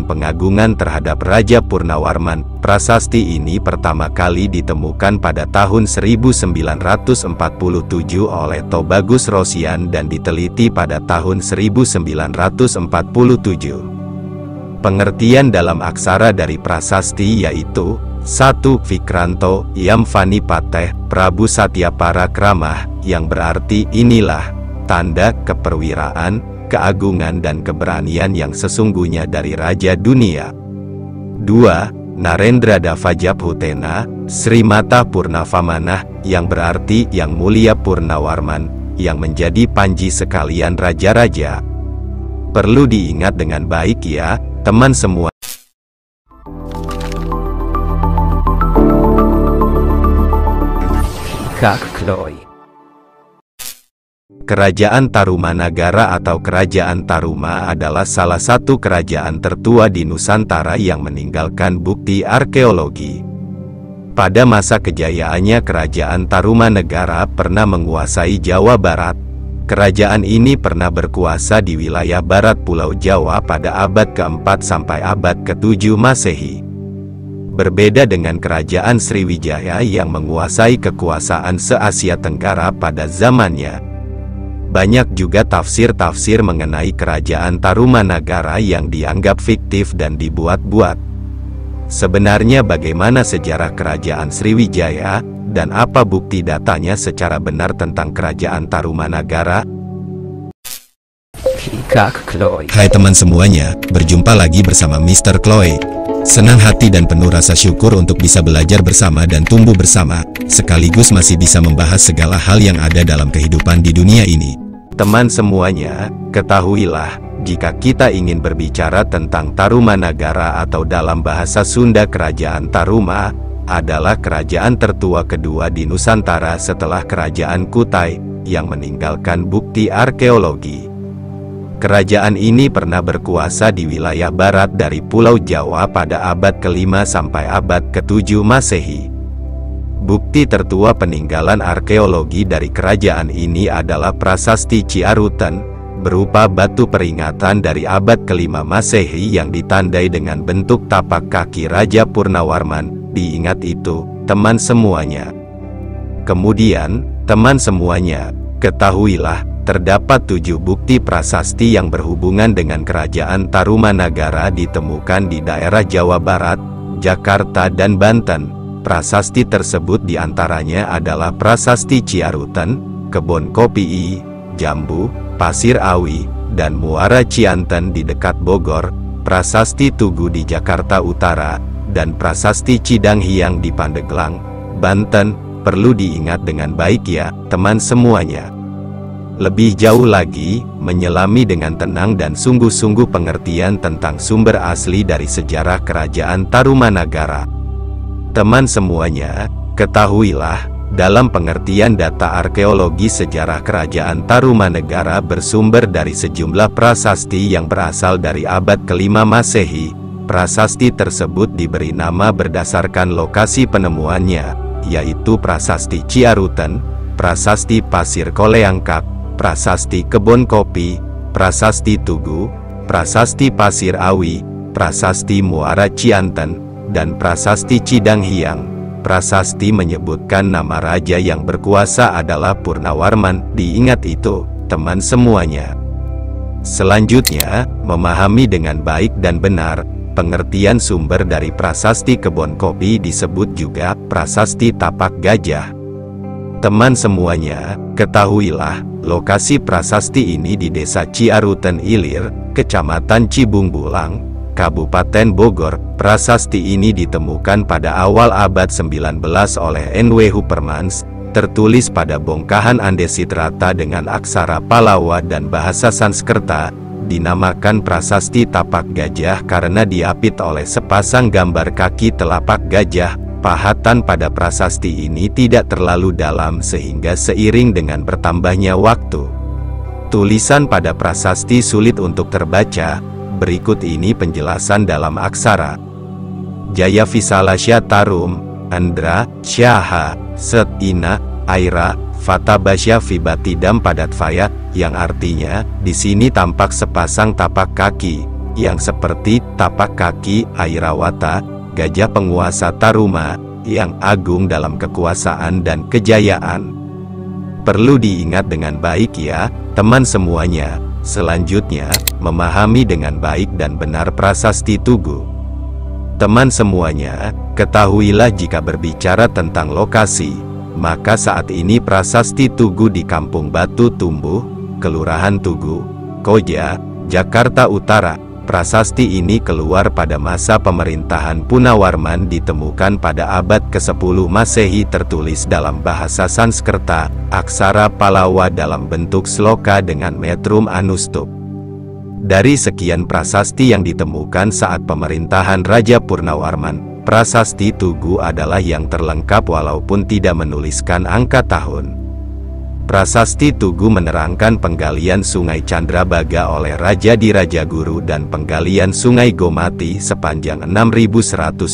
pengagungan terhadap Raja Purnawarman. Prasasti ini pertama kali ditemukan pada tahun 1947 oleh Tobagus Rosian dan diteliti pada tahun 1947. Pengertian dalam aksara dari prasasti yaitu 1. Vikranto Yam Fani Pateh Prabu Satya Parakramah, yang berarti inilah tanda keperwiraan, keagungan dan keberanian yang sesungguhnya dari Raja Dunia. 2. Narendra Davajabhutena Srimata Purnavamanah, yang berarti yang mulia Purnawarman, yang menjadi panji sekalian raja-raja. Perlu diingat dengan baik ya, teman semua. Kak Kloy. Kerajaan Tarumanagara atau Kerajaan Taruma adalah salah satu kerajaan tertua di Nusantara yang meninggalkan bukti arkeologi. Pada masa kejayaannya, Kerajaan Tarumanagara pernah menguasai Jawa Barat. Kerajaan ini pernah berkuasa di wilayah barat Pulau Jawa pada abad ke-4 sampai abad ke-7 Masehi. Berbeda dengan Kerajaan Sriwijaya yang menguasai kekuasaan se-Asia Tenggara pada zamannya. Banyak juga tafsir-tafsir mengenai Kerajaan Tarumanagara yang dianggap fiktif dan dibuat-buat. Sebenarnya bagaimana sejarah Kerajaan Sriwijaya, dan apa bukti datanya secara benar tentang Kerajaan Tarumanagara? Hai teman semuanya, berjumpa lagi bersama Mr. Kloy. Senang hati dan penuh rasa syukur untuk bisa belajar bersama dan tumbuh bersama, sekaligus masih bisa membahas segala hal yang ada dalam kehidupan di dunia ini. Teman semuanya, ketahuilah, jika kita ingin berbicara tentang Tarumanagara atau dalam bahasa Sunda Kerajaan Taruma, adalah kerajaan tertua kedua di Nusantara setelah Kerajaan Kutai, yang meninggalkan bukti arkeologi. Kerajaan ini pernah berkuasa di wilayah barat dari Pulau Jawa pada abad ke-5 sampai abad ke-7 Masehi. Bukti tertua peninggalan arkeologi dari kerajaan ini adalah Prasasti Ciarutan, berupa batu peringatan dari abad ke-5 Masehi yang ditandai dengan bentuk tapak kaki Raja Purnawarman. Diingat itu, teman semuanya. Kemudian, teman semuanya, ketahuilah, terdapat 7 bukti prasasti yang berhubungan dengan Kerajaan Tarumanagara ditemukan di daerah Jawa Barat, Jakarta dan Banten. Prasasti tersebut diantaranya adalah Prasasti Ciarutan, Kebon Kopi, Jambu, Pasir Awi, dan Muara Cianten di dekat Bogor, Prasasti Tugu di Jakarta Utara, dan Prasasti Cidanghiang di Pandeglang, Banten. Perlu diingat dengan baik ya, teman semuanya. Lebih jauh lagi, menyelami dengan tenang dan sungguh-sungguh pengertian tentang sumber asli dari sejarah Kerajaan Tarumanagara. Teman semuanya, ketahuilah, dalam pengertian data arkeologi sejarah Kerajaan Tarumanagara bersumber dari sejumlah prasasti yang berasal dari abad ke-5 Masehi. Prasasti tersebut diberi nama berdasarkan lokasi penemuannya, yaitu Prasasti Ciarutan, Prasasti Pasir Koleangkap, Prasasti Kebon Kopi, Prasasti Tugu, Prasasti Pasir Awi, Prasasti Muara Cianten, dan Prasasti Cidanghiang. Prasasti menyebutkan nama raja yang berkuasa adalah Purnawarman. Diingat itu, teman semuanya. Selanjutnya, memahami dengan baik dan benar pengertian sumber dari Prasasti Kebon Kopi disebut juga Prasasti Tapak Gajah. Teman semuanya, ketahuilah, lokasi prasasti ini di Desa Ciarutan Ilir, Kecamatan Cibungbulang, Kabupaten Bogor. Prasasti ini ditemukan pada awal abad 19 oleh N.W. Huppermans, tertulis pada bongkahan Andesitrata dengan aksara Palawa dan bahasa Sanskerta, dinamakan Prasasti Tapak Gajah karena diapit oleh sepasang gambar kaki telapak gajah. Pahatan pada prasasti ini tidak terlalu dalam sehingga seiring dengan bertambahnya waktu, tulisan pada prasasti sulit untuk terbaca. Berikut ini penjelasan dalam aksara. Jaya Visalasya Tarum, Andra, Syaha, Set Ina, Aira, Fatabasya Vibatidam Padatfaya, yang artinya, di sini tampak sepasang tapak kaki, yang seperti tapak kaki Airawata, gajah penguasa Taruma, yang agung dalam kekuasaan dan kejayaan. Perlu diingat dengan baik ya, teman semuanya. Selanjutnya, memahami dengan baik dan benar prasasti Tugu. Teman semuanya, ketahuilah jika berbicara tentang lokasi, maka saat ini prasasti Tugu di Kampung Batu Tumbuh, Kelurahan Tugu, Koja, Jakarta Utara. Prasasti ini keluar pada masa pemerintahan Punawarman, ditemukan pada abad ke-10 Masehi, tertulis dalam bahasa Sanskerta, aksara Palawa dalam bentuk sloka dengan metrum anustup. Dari sekian prasasti yang ditemukan saat pemerintahan Raja Purnawarman, prasasti Tugu adalah yang terlengkap walaupun tidak menuliskan angka tahun. Prasasti Tugu menerangkan penggalian Sungai Candrabaga oleh Raja di Rajaguru dan penggalian Sungai Gomati sepanjang 6.112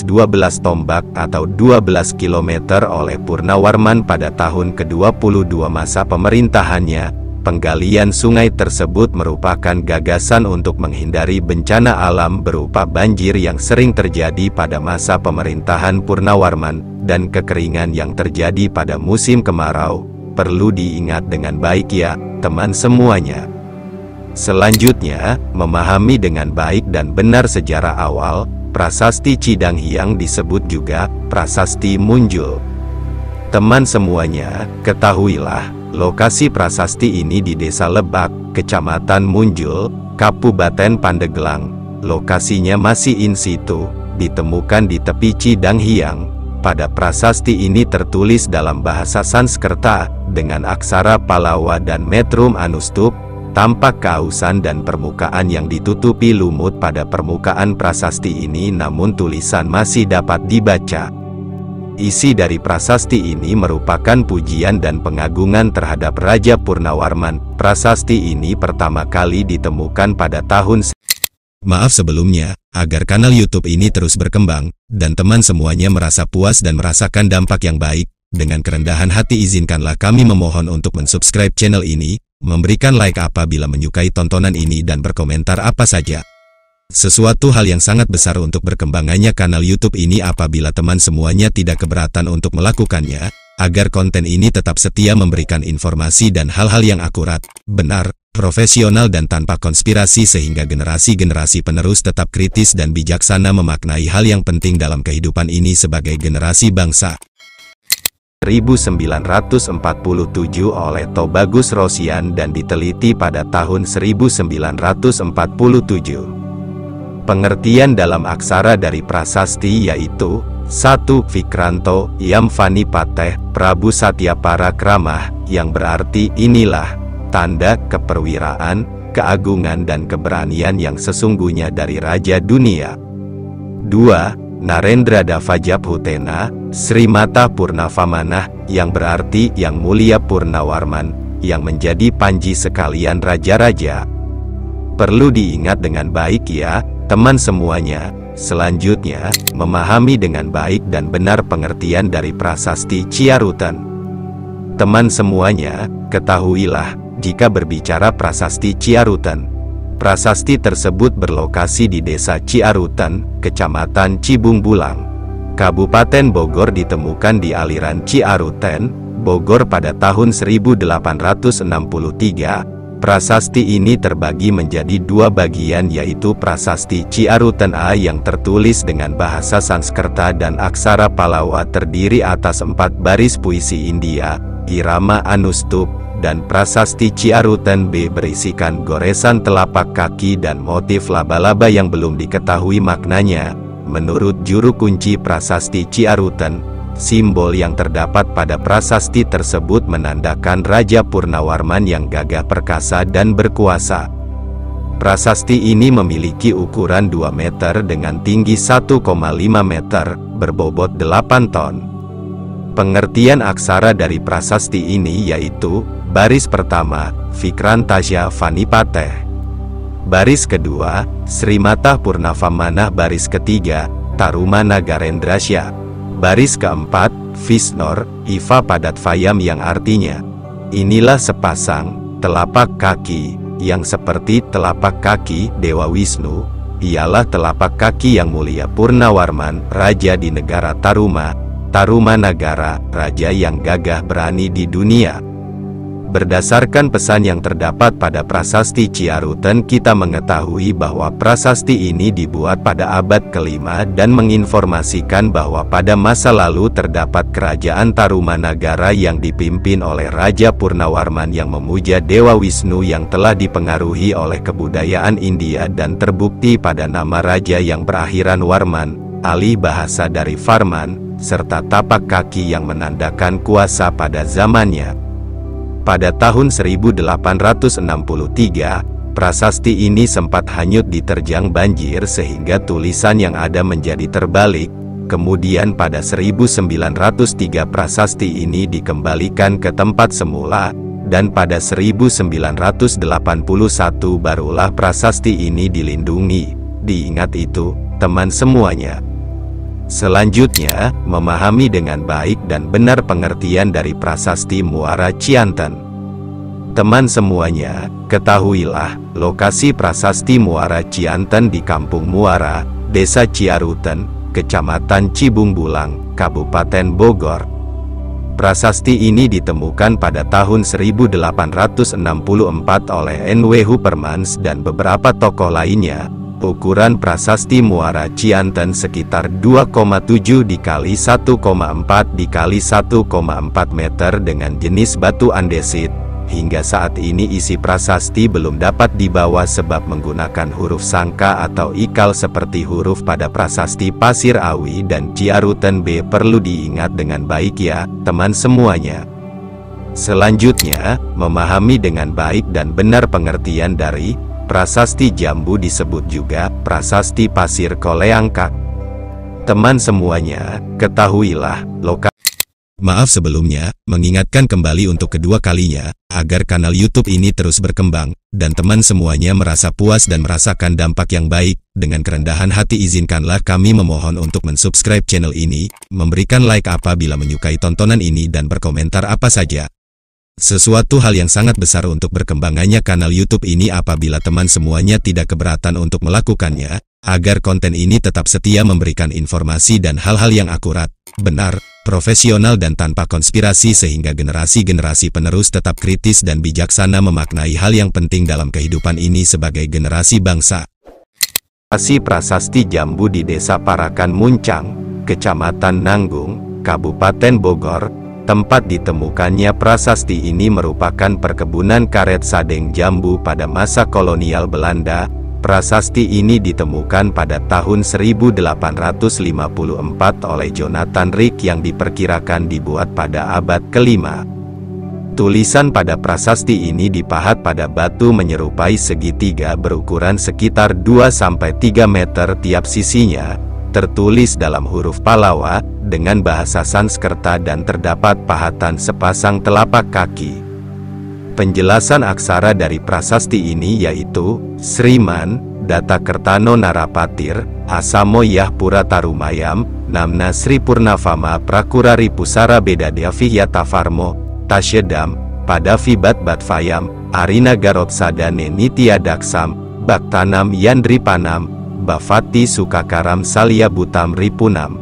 tombak atau 12 km oleh Purnawarman pada tahun ke-22 masa pemerintahannya. Penggalian sungai tersebut merupakan gagasan untuk menghindari bencana alam berupa banjir yang sering terjadi pada masa pemerintahan Purnawarman, dan kekeringan yang terjadi pada musim kemarau. Perlu diingat dengan baik ya, teman semuanya. Selanjutnya, memahami dengan baik dan benar sejarah awal, prasasti Cidanghyang disebut juga prasasti Munjul. Teman semuanya, ketahuilah, lokasi prasasti ini di Desa Lebak, Kecamatan Munjul, Kabupaten Pandeglang. Lokasinya masih in situ, ditemukan di tepi Cidanghyang. Pada prasasti ini tertulis dalam bahasa Sanskerta, dengan aksara Palawa dan metrum anustup, tampak keausan dan permukaan yang ditutupi lumut pada permukaan prasasti ini, namun tulisan masih dapat dibaca. Isi dari prasasti ini merupakan pujian dan pengagungan terhadap Raja Purnawarman. Prasasti ini pertama kali ditemukan pada tahun... Maaf sebelumnya, agar kanal YouTube ini terus berkembang, dan teman semuanya merasa puas dan merasakan dampak yang baik, dengan kerendahan hati izinkanlah kami memohon untuk mensubscribe channel ini, memberikan like apabila menyukai tontonan ini dan berkomentar apa saja. Sesuatu hal yang sangat besar untuk berkembangannya kanal YouTube ini apabila teman semuanya tidak keberatan untuk melakukannya, agar konten ini tetap setia memberikan informasi dan hal-hal yang akurat, benar, profesional dan tanpa konspirasi sehingga generasi-generasi penerus tetap kritis dan bijaksana memaknai hal yang penting dalam kehidupan ini sebagai generasi bangsa. 1947 oleh Tobagus Rosian dan diteliti pada tahun 1947. Pengertian dalam aksara dari prasasti yaitu 1. Vikranto Yamvanipateh Prabu Satyapara-kramah, yang berarti inilah tanda keperwiraan, keagungan dan keberanian yang sesungguhnya dari Raja Dunia. 2. Narendra Davajabhutena Srimata Purnavamanah, yang berarti yang mulia Purnawarman, yang menjadi panji sekalian raja-raja. Perlu diingat dengan baik ya, teman semuanya. Selanjutnya, memahami dengan baik dan benar pengertian dari prasasti Ciarutan. Teman semuanya, ketahuilah, jika berbicara prasasti Ciarutan, prasasti tersebut berlokasi di Desa Ciarutan, Kecamatan Cibungbulang, Kabupaten Bogor, ditemukan di aliran Ciaruten, Bogor pada tahun 1863. Prasasti ini terbagi menjadi dua bagian yaitu prasasti Ciaruten A yang tertulis dengan bahasa Sanskerta dan aksara Palawa terdiri atas 4 baris puisi India, irama anustup, dan prasasti Ciaruten B berisikan goresan telapak kaki dan motif laba-laba yang belum diketahui maknanya. Menurut juru kunci prasasti Ciaruten, simbol yang terdapat pada prasasti tersebut menandakan Raja Purnawarman yang gagah perkasa dan berkuasa. Prasasti ini memiliki ukuran 2 meter dengan tinggi 1,5 meter, berbobot 8 ton. Pengertian aksara dari prasasti ini yaitu, baris pertama, Vikrantasya Vanipateh. Baris kedua, Srimata Purnavamanah. Baris ketiga, Tarumana Garendrasya. Baris keempat, Visnor, Iva Padatvayam, yang artinya, inilah sepasang telapak kaki, yang seperti telapak kaki Dewa Wisnu, ialah telapak kaki yang mulia Purnawarman, raja di negara Taruma, Tarumanagara, raja yang gagah berani di dunia. Berdasarkan pesan yang terdapat pada prasasti Ciaruten, kita mengetahui bahwa prasasti ini dibuat pada abad ke-5 dan menginformasikan bahwa pada masa lalu terdapat kerajaan Tarumanagara yang dipimpin oleh Raja Purnawarman yang memuja Dewa Wisnu yang telah dipengaruhi oleh kebudayaan India dan terbukti pada nama raja yang berakhiran Warman, alih bahasa dari Farman, serta tapak kaki yang menandakan kuasa pada zamannya. Pada tahun 1863, prasasti ini sempat hanyut diterjang banjir sehingga tulisan yang ada menjadi terbalik. Kemudian pada 1903 prasasti ini dikembalikan ke tempat semula, dan pada 1981 barulah prasasti ini dilindungi. Diingat itu, teman semuanya. Selanjutnya, memahami dengan baik dan benar pengertian dari prasasti Muara Cianten. Teman semuanya, ketahuilah, lokasi prasasti Muara Cianten di Kampung Muara, Desa Ciaruten, Kecamatan Cibungbulang, Kabupaten Bogor. Prasasti ini ditemukan pada tahun 1864 oleh N.W. Huppermans dan beberapa tokoh lainnya. Ukuran prasasti Muara Cianten sekitar 2,7 dikali 1,4 dikali 1,4 meter dengan jenis batu andesit. Hingga saat ini isi prasasti belum dapat dibawa sebab menggunakan huruf sangka atau ikal seperti huruf pada prasasti Pasir Awi dan Ciaruten B. Perlu diingat dengan baik ya, teman semuanya. Selanjutnya, memahami dengan baik dan benar pengertian dari prasasti Jambu, disebut juga prasasti Pasir Koleangkak. Teman semuanya, ketahuilah, Maaf sebelumnya, mengingatkan kembali untuk kedua kalinya, agar kanal YouTube ini terus berkembang, dan teman semuanya merasa puas dan merasakan dampak yang baik. Dengan kerendahan hati izinkanlah kami memohon untuk mensubscribe channel ini, memberikan like apabila menyukai tontonan ini dan berkomentar apa saja. Sesuatu hal yang sangat besar untuk berkembangannya kanal YouTube ini apabila teman semuanya tidak keberatan untuk melakukannya, agar konten ini tetap setia memberikan informasi dan hal-hal yang akurat, benar, profesional dan tanpa konspirasi sehingga generasi-generasi penerus tetap kritis dan bijaksana memaknai hal yang penting dalam kehidupan ini sebagai generasi bangsa. Prasasti Jambu di Desa Parakan Muncang, Kecamatan Nanggung, Kabupaten Bogor. Tempat ditemukannya prasasti ini merupakan perkebunan karet sadeng jambu pada masa kolonial Belanda. Prasasti ini ditemukan pada tahun 1854 oleh Jonathan Rick yang diperkirakan dibuat pada abad ke-5. Tulisan pada prasasti ini dipahat pada batu menyerupai segitiga berukuran sekitar 2-3 meter tiap sisinya. Tertulis dalam huruf Palawa, dengan bahasa Sanskerta dan terdapat pahatan sepasang telapak kaki. Penjelasan aksara dari prasasti ini yaitu, Sriman, Data Kertano Narapatir, Asamo Yahpura Tarumayam, Namna Sri Purnafama Prakurari Pusara Bedadya Vihyatafarmo, Tasyedam, Pada Vibat Batvayam, Arina Garotsadane Nitya Daksam, Baktanam Yandripanam, Bavati Sukakaram Salya Butam Ripunam.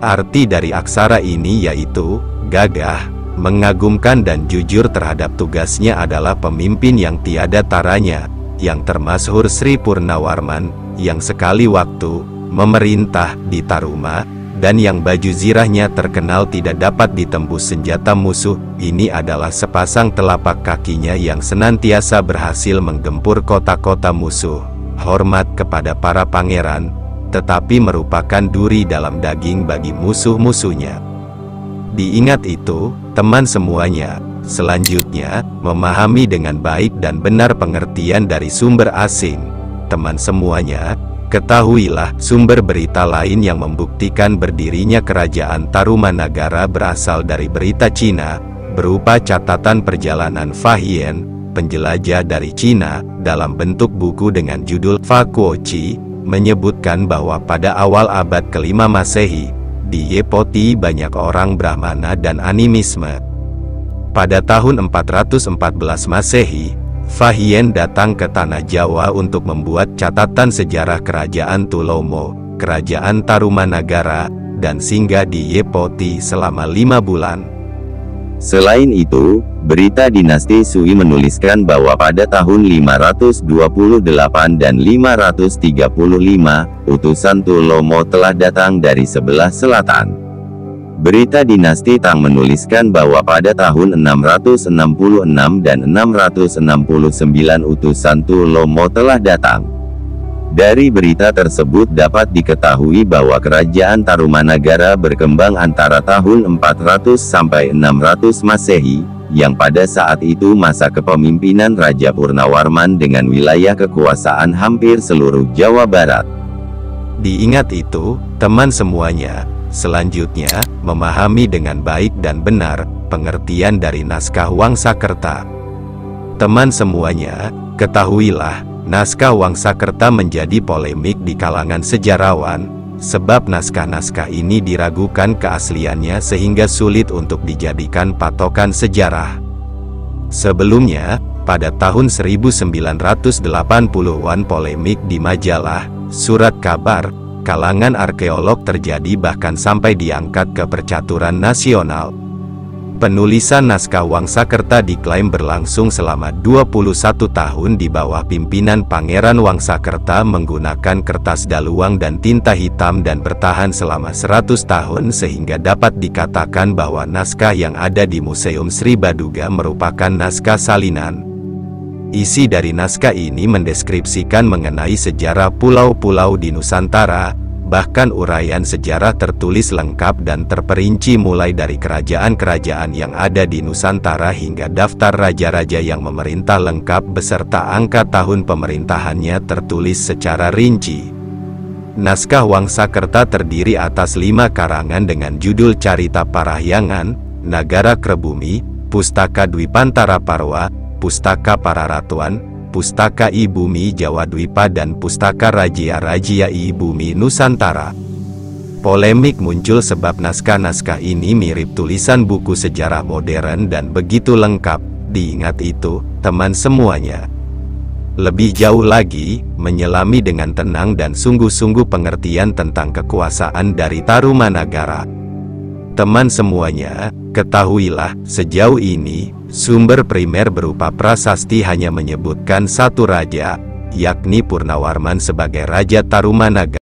Arti dari aksara ini yaitu, gagah, mengagumkan dan jujur terhadap tugasnya adalah pemimpin yang tiada taranya, yang termasyhur Sri Purnawarman, yang sekali waktu, memerintah di Taruma, dan yang baju zirahnya terkenal tidak dapat ditembus senjata musuh. Ini adalah sepasang telapak kakinya yang senantiasa berhasil menggempur kota-kota musuh. Hormat kepada para pangeran, tetapi merupakan duri dalam daging bagi musuh-musuhnya. Diingat itu, teman semuanya. Selanjutnya, memahami dengan baik dan benar pengertian dari sumber asing. Teman semuanya, ketahuilah, sumber berita lain yang membuktikan berdirinya kerajaan Tarumanagara berasal dari berita Cina, berupa catatan perjalanan Fahian, penjelajah dari Cina, dalam bentuk buku dengan judul Fakuochi, menyebutkan bahwa pada awal abad ke-5 Masehi, di Yepoti banyak orang Brahmana dan animisme. Pada tahun 414 Masehi, Fahien datang ke tanah Jawa untuk membuat catatan sejarah Kerajaan Tulomo, Kerajaan Tarumanagara, dan singgah di Yepoti selama 5 bulan. Selain itu, berita dinasti Sui menuliskan bahwa pada tahun 528 dan 535, utusan Tulomo telah datang dari sebelah selatan. Berita dinasti Tang menuliskan bahwa pada tahun 666 dan 669 utusan Tulomo telah datang. Dari berita tersebut dapat diketahui bahwa kerajaan Tarumanagara berkembang antara tahun 400 sampai 600 Masehi, yang pada saat itu masa kepemimpinan Raja Purnawarman dengan wilayah kekuasaan hampir seluruh Jawa Barat. Diingat itu, teman semuanya, selanjutnya, memahami dengan baik dan benar pengertian dari naskah Wangsakerta. Teman semuanya, ketahuilah, naskah Wangsakerta menjadi polemik di kalangan sejarawan, sebab naskah-naskah ini diragukan keasliannya sehingga sulit untuk dijadikan patokan sejarah. Sebelumnya, pada tahun 1980-an polemik di majalah Surat Kabar kalangan arkeolog terjadi bahkan sampai diangkat ke percaturan nasional. Penulisan naskah Wangsakerta diklaim berlangsung selama 21 tahun di bawah pimpinan Pangeran Wangsakerta menggunakan kertas daluang dan tinta hitam dan bertahan selama 100 tahun sehingga dapat dikatakan bahwa naskah yang ada di Museum Sri Baduga merupakan naskah salinan. Isi dari naskah ini mendeskripsikan mengenai sejarah pulau-pulau di Nusantara, bahkan uraian sejarah tertulis lengkap dan terperinci mulai dari kerajaan-kerajaan yang ada di Nusantara hingga daftar raja-raja yang memerintah lengkap beserta angka tahun pemerintahannya tertulis secara rinci. Naskah Wangsakerta terdiri atas 5 karangan dengan judul Carita Parahyangan, Nagara Krebumi, Pustaka Dwipantara Parwa, Pustaka Pararatuan, Pustaka I Bumi Jawa Dwipa dan Pustaka Rajia-Rajia I Bumi Nusantara. Polemik muncul sebab naskah-naskah ini mirip tulisan buku sejarah modern dan begitu lengkap. Diingat itu, teman semuanya. Lebih jauh lagi, menyelami dengan tenang dan sungguh-sungguh pengertian tentang kekuasaan dari Tarumanagara. Teman semuanya, ketahuilah, sejauh ini, sumber primer berupa prasasti hanya menyebutkan satu raja, yakni Purnawarman sebagai Raja Tarumanagara.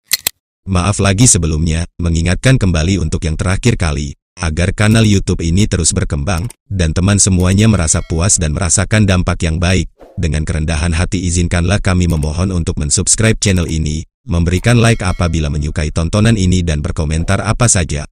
Maaf lagi sebelumnya, mengingatkan kembali untuk yang terakhir kali, agar kanal YouTube ini terus berkembang, dan teman semuanya merasa puas dan merasakan dampak yang baik. Dengan kerendahan hati izinkanlah kami memohon untuk mensubscribe channel ini, memberikan like apabila menyukai tontonan ini dan berkomentar apa saja.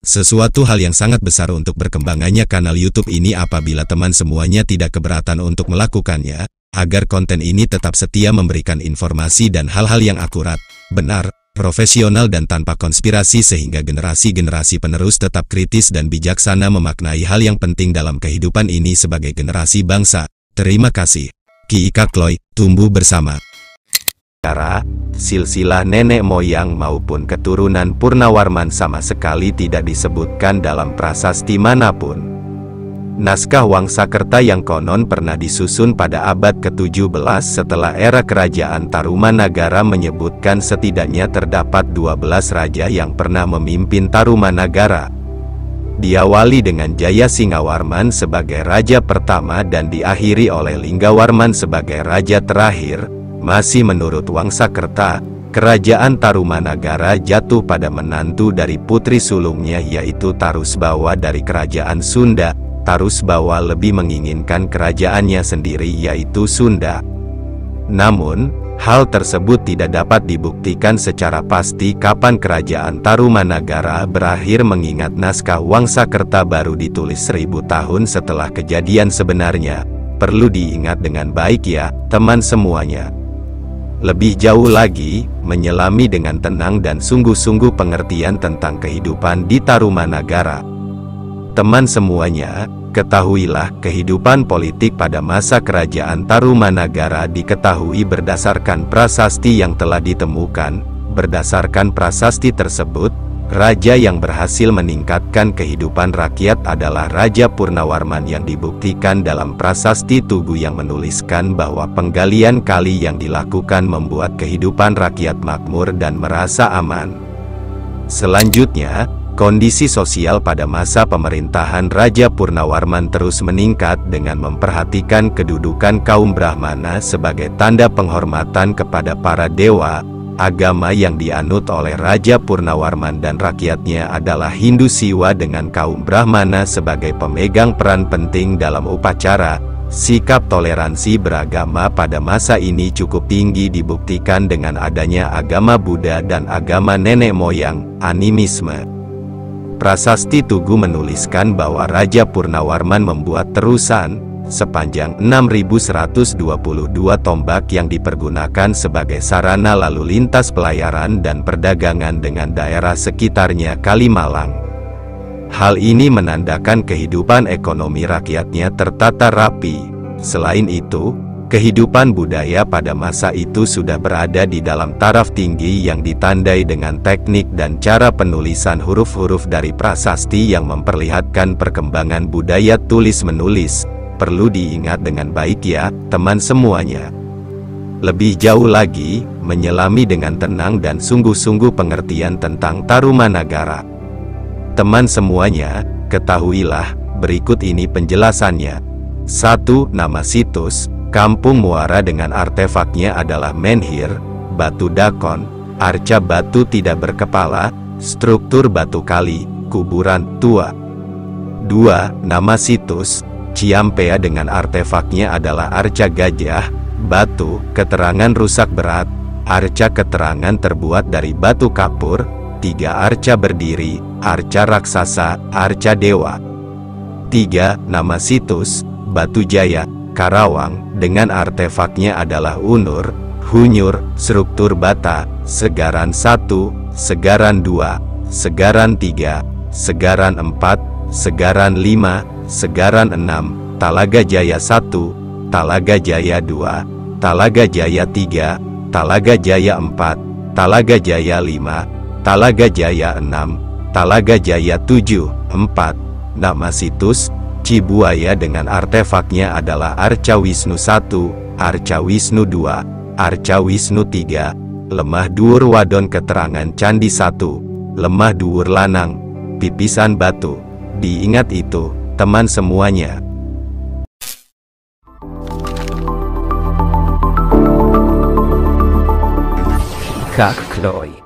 Sesuatu hal yang sangat besar untuk berkembangannya kanal YouTube ini apabila teman semuanya tidak keberatan untuk melakukannya, agar konten ini tetap setia memberikan informasi dan hal-hal yang akurat, benar, profesional dan tanpa konspirasi sehingga generasi-generasi penerus tetap kritis dan bijaksana memaknai hal yang penting dalam kehidupan ini sebagai generasi bangsa. Terima kasih. Ki Ika Kloy, tumbuh bersama. Silsilah nenek moyang maupun keturunan Purnawarman sama sekali tidak disebutkan dalam prasasti manapun. Naskah Wangsakerta yang konon pernah disusun pada abad ke-17 setelah era kerajaan Tarumanagara menyebutkan setidaknya terdapat 12 raja yang pernah memimpin Tarumanagara. Diawali dengan Jaya Singawarman sebagai raja pertama dan diakhiri oleh Linggawarman sebagai raja terakhir. Masih menurut Wangsakerta, kerajaan Tarumanagara jatuh pada menantu dari putri sulungnya yaitu Tarusbawa dari kerajaan Sunda. Tarusbawa lebih menginginkan kerajaannya sendiri yaitu Sunda. Namun, hal tersebut tidak dapat dibuktikan secara pasti kapan kerajaan Tarumanagara berakhir mengingat naskah Wangsakerta baru ditulis 1000 tahun setelah kejadian sebenarnya. Perlu diingat dengan baik ya, teman semuanya. Lebih jauh lagi, menyelami dengan tenang dan sungguh-sungguh pengertian tentang kehidupan di Tarumanagara. Teman semuanya, ketahuilah kehidupan politik pada masa kerajaan Tarumanagara diketahui berdasarkan prasasti yang telah ditemukan. Berdasarkan prasasti tersebut, Raja yang berhasil meningkatkan kehidupan rakyat adalah Raja Purnawarman yang dibuktikan dalam prasasti Tugu yang menuliskan bahwa penggalian kali yang dilakukan membuat kehidupan rakyat makmur dan merasa aman. Selanjutnya, kondisi sosial pada masa pemerintahan Raja Purnawarman terus meningkat dengan memperhatikan kedudukan kaum Brahmana sebagai tanda penghormatan kepada para dewa. Agama yang dianut oleh Raja Purnawarman dan rakyatnya adalah Hindu Siwa dengan kaum Brahmana sebagai pemegang peran penting dalam upacara. Sikap toleransi beragama pada masa ini cukup tinggi dibuktikan dengan adanya agama Buddha dan agama nenek moyang, animisme. Prasasti Tugu menuliskan bahwa Raja Purnawarman membuat terusan sepanjang 6.122 tombak yang dipergunakan sebagai sarana lalu lintas pelayaran dan perdagangan dengan daerah sekitarnya Kalimalang. Hal ini menandakan kehidupan ekonomi rakyatnya tertata rapi. Selain itu, kehidupan budaya pada masa itu sudah berada di dalam taraf tinggi yang ditandai dengan teknik dan cara penulisan huruf-huruf dari prasasti yang memperlihatkan perkembangan budaya tulis-menulis. Perlu diingat dengan baik ya, teman semuanya. Lebih jauh lagi, menyelami dengan tenang dan sungguh-sungguh pengertian tentang Tarumanagara. Teman semuanya, ketahuilah, berikut ini penjelasannya. 1. Nama situs, Kampung Muara dengan artefaknya adalah menhir, batu dakon, arca batu tidak berkepala, struktur batu kali, kuburan tua. 2. Nama situs, Ciampea dengan artefaknya adalah arca gajah, batu, keterangan rusak berat, arca keterangan terbuat dari batu kapur, 3 arca berdiri, arca raksasa, arca dewa. 3. Nama situs, Batu Jaya, Karawang, dengan artefaknya adalah unur, hunyur, struktur bata, segaran 1, segaran 2, segaran 3, segaran 4, segaran 5, segaran 6, Talaga Jaya 1, Talaga Jaya 2, Talaga Jaya 3, Talaga Jaya 4, Talaga Jaya 5, Talaga Jaya 6, Talaga Jaya 7, 4. Nama situs, Cibuaya dengan artefaknya adalah Arca Wisnu 1, Arca Wisnu 2, Arca Wisnu 3, Lemah Dhuwur Wadon keterangan Candi 1, Lemah Dhuwur Lanang, pipisan batu. Diingat itu, teman semuanya. Kak Chloe.